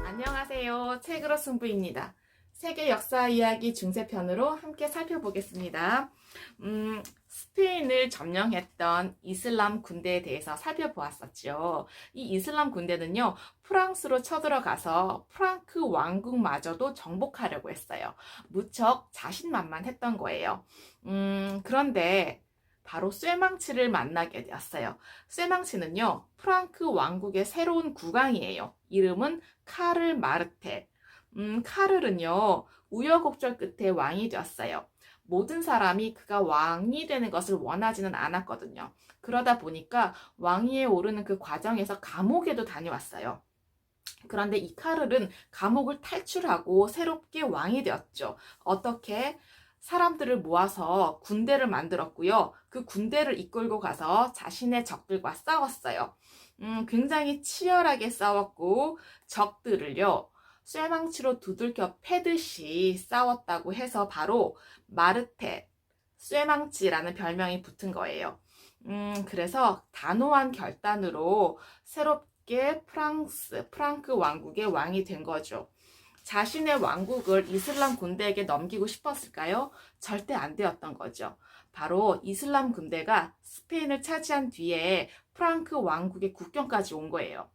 안녕하세요. 책으로 승부입니다. 세계 역사 이야기 중세편으로 함께 살펴보겠습니다. 스페인을 점령했던 이슬람 군대에 대해서 살펴보았었죠. 이 이슬람 군대는요, 프랑스로 쳐들어가서 프랑크 왕국마저도 정복하려고 했어요. 무척 자신만만했던 거예요. 그런데 바로 쇠망치를 만나게 되었어요. 쇠망치는요, 프랑크 왕국의 새로운 국왕이에요. 이름은 카를 마르텔. 카를은요, 우여곡절 끝에 왕이 되었어요. 모든 사람이 그가 왕이 되는 것을 원하지는 않았거든요. 그러다 보니까 왕위에 오르는 그 과정에서 감옥에도 다녀왔어요. 그런데 이 카를은 감옥을 탈출하고 새롭게 왕이 되었죠. 어떻게? 사람들을 모아서 군대를 만들었고요. 그 군대를 이끌고 가서 자신의 적들과 싸웠어요. 굉장히 치열하게 싸웠고 적들을요, 쇠망치로 두들겨 패듯이 싸웠다고 해서 바로 마르테, 쇠망치라는 별명이 붙은 거예요. 그래서 단호한 결단으로 새롭게 프랑크 왕국의 왕이 된 거죠. 자신의 왕국을 이슬람 군대에게 넘기고 싶었을까요? 절대 안 되었던 거죠. 바로 이슬람 군대가 스페인을 차지한 뒤에 프랑크 왕국의 국경까지 온 거예요.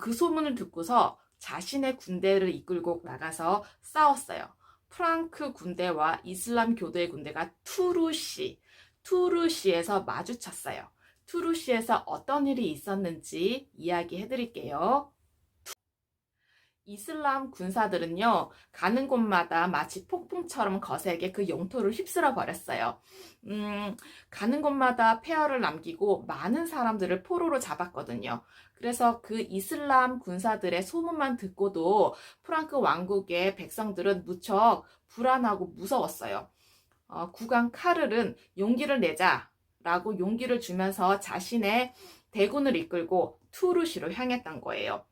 그 소문을 듣고서 자신의 군대를 이끌고 나가서 싸웠어요. 프랑크 군대와 이슬람 교도의 군대가 투르시에서 마주쳤어요. 투르시에서 어떤 일이 있었는지 이야기해 드릴게요. 이슬람 군사들은요, 가는 곳마다 마치 폭풍처럼 거세게 그 영토를 휩쓸어 버렸어요. 가는 곳마다 폐허를 남기고 많은 사람들을 포로로 잡았거든요. 그래서 그 이슬람 군사들의 소문만 듣고도 프랑크 왕국의 백성들은 무척 불안하고 무서웠어요. 국왕 카를은 용기를 내자라고 용기를 주면서 자신의 대군을 이끌고 투르시로 향했던 거예요.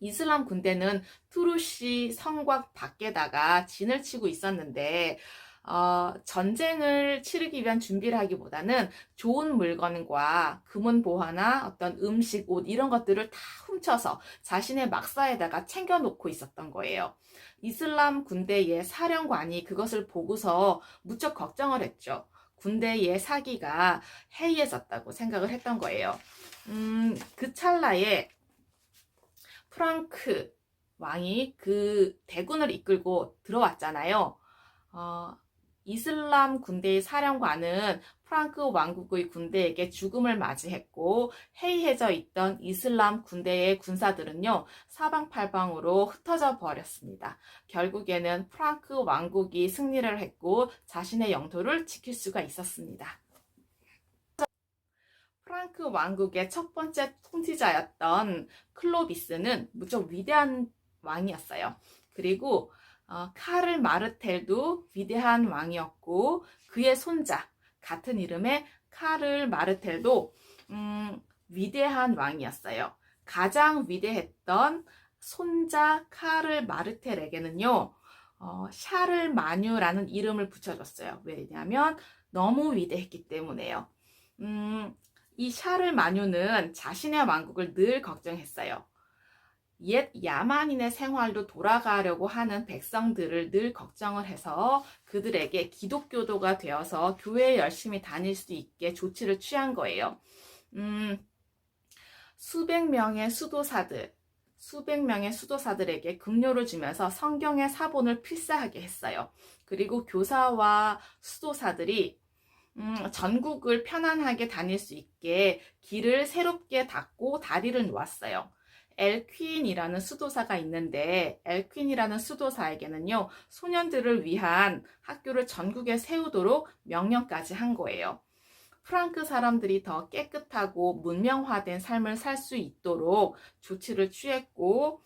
이슬람 군대는 투르시 성곽 밖에다가 진을 치고 있었는데 전쟁을 치르기 위한 준비를 하기보다는 좋은 물건과 금은 보화나 어떤 음식, 옷 이런 것들을 다 훔쳐서 자신의 막사에다가 챙겨놓고 있었던 거예요. 이슬람 군대의 사령관이 그것을 보고서 무척 걱정을 했죠. 군대의 사기가 해이해졌다고 생각을 했던 거예요. 그 찰나에 프랑크 왕이 그 대군을 이끌고 들어왔잖아요. 이슬람 군대의 사령관은 프랑크 왕국의 군대에게 죽음을 맞이했고 해이해져 있던 이슬람 군대의 군사들은요, 사방팔방으로 흩어져 버렸습니다. 결국에는 프랑크 왕국이 승리를 했고 자신의 영토를 지킬 수가 있었습니다. 프랑크 왕국의 첫 번째 통치자였던 클로비스는 무척 위대한 왕이었어요. 그리고 카를 마르텔도 위대한 왕이었고 그의 손자 같은 이름의 카를 마르텔도 위대한 왕이었어요. 가장 위대했던 손자 카를 마르텔에게는요, 샤를마뉴라는 이름을 붙여줬어요. 왜냐하면 너무 위대했기 때문에요. 이 샤를마뉴는 자신의 왕국을 늘 걱정했어요. 옛 야만인의 생활로 돌아가려고 하는 백성들을 늘 걱정을 해서 그들에게 기독교도가 되어서 교회에 열심히 다닐 수 있게 조치를 취한 거예요. 수백 명의 수도사들에게 급료를 주면서 성경의 사본을 필사하게 했어요. 그리고 교사와 수도사들이 전국을 편안하게 다닐 수 있게 길을 새롭게 닦고 다리를 놓았어요. 엘퀸이라는 수도사가 있는데 엘퀸이라는 수도사에게는요, 소년들을 위한 학교를 전국에 세우도록 명령까지 한 거예요. 프랑크 사람들이 더 깨끗하고 문명화된 삶을 살 수 있도록 조치를 취했고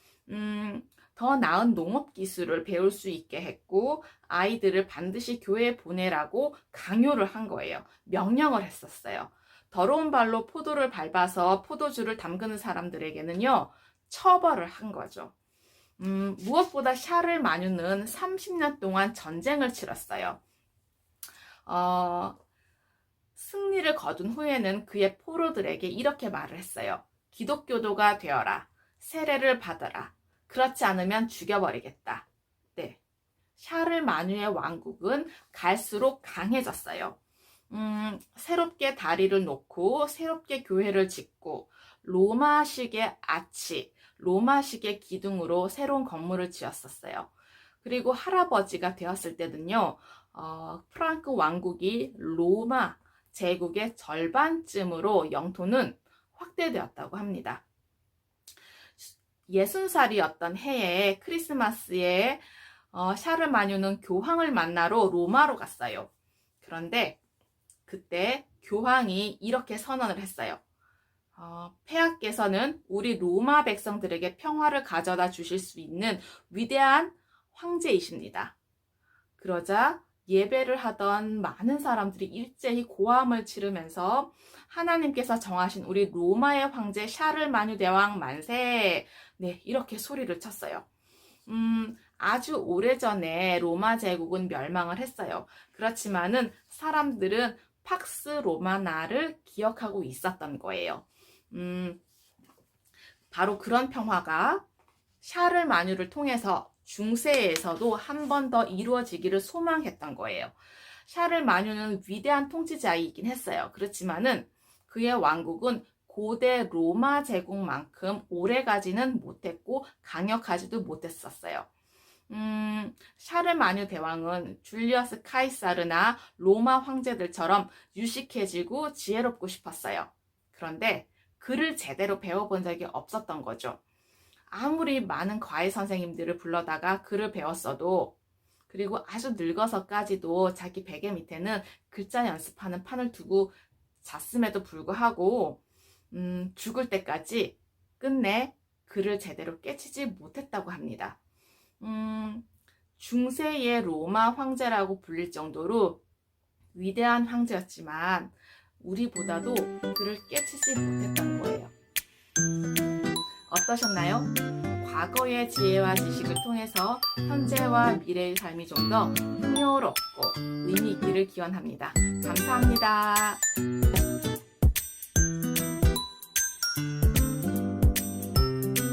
더 나은 농업 기술을 배울 수 있게 했고 아이들을 반드시 교회에 보내라고 강요를 한 거예요. 명령을 했었어요. 더러운 발로 포도를 밟아서 포도주를 담그는 사람들에게는요, 처벌을 한 거죠. 무엇보다 샤를마뉴는 30년 동안 전쟁을 치렀어요. 승리를 거둔 후에는 그의 포로들에게 이렇게 말을 했어요. 기독교도가 되어라. 세례를 받아라. 그렇지 않으면 죽여버리겠다. 네. 샤를마뉴의 왕국은 갈수록 강해졌어요. 새롭게 다리를 놓고 새롭게 교회를 짓고 로마식의 아치, 로마식의 기둥으로 새로운 건물을 지었었어요. 그리고 할아버지가 되었을 때는요, 프랑크 왕국이 로마 제국의 절반쯤으로 영토는 확대되었다고 합니다. 60살이었던 해에 크리스마스에 샤르마뉴는 교황을 만나러 로마로 갔어요. 그런데 그때 교황이 이렇게 선언을 했어요. 폐하께서는 우리 로마 백성들에게 평화를 가져다 주실 수 있는 위대한 황제이십니다. 그러자 예배를 하던 많은 사람들이 일제히 고함을 지르면서 하나님께서 정하신 우리 로마의 황제 샤를마뉴 대왕 만세! 네, 이렇게 소리를 쳤어요. 아주 오래전에 로마 제국은 멸망을 했어요. 그렇지만은 사람들은 팍스 로마나를 기억하고 있었던 거예요. 바로 그런 평화가 샤를마뉴를 통해서 중세에서도 한 번 더 이루어지기를 소망했던 거예요. 샤를마뉴는 위대한 통치자이긴 했어요. 그렇지만은 그의 왕국은 고대 로마 제국만큼 오래가지는 못했고 강력하지도 못했었어요. 샤르마뉴 대왕은 줄리어스 카이사르나 로마 황제들처럼 유식해지고 지혜롭고 싶었어요. 그런데 글을 제대로 배워본 적이 없었던 거죠. 아무리 많은 과외 선생님들을 불러다가 글을 배웠어도, 그리고 아주 늙어서까지도 자기 베개 밑에는 글자 연습하는 판을 두고 잤음에도 불구하고 죽을 때까지 끝내 글을 제대로 깨치지 못했다고 합니다. 중세의 로마 황제라고 불릴 정도로 위대한 황제였지만 우리보다도 글을 깨치지 못했던 거예요. 어떠셨나요? 과거의 지혜와 지식을 통해서 현재와 미래의 삶이 좀 더 풍요롭고 의미 있기를 기원합니다. 감사합니다.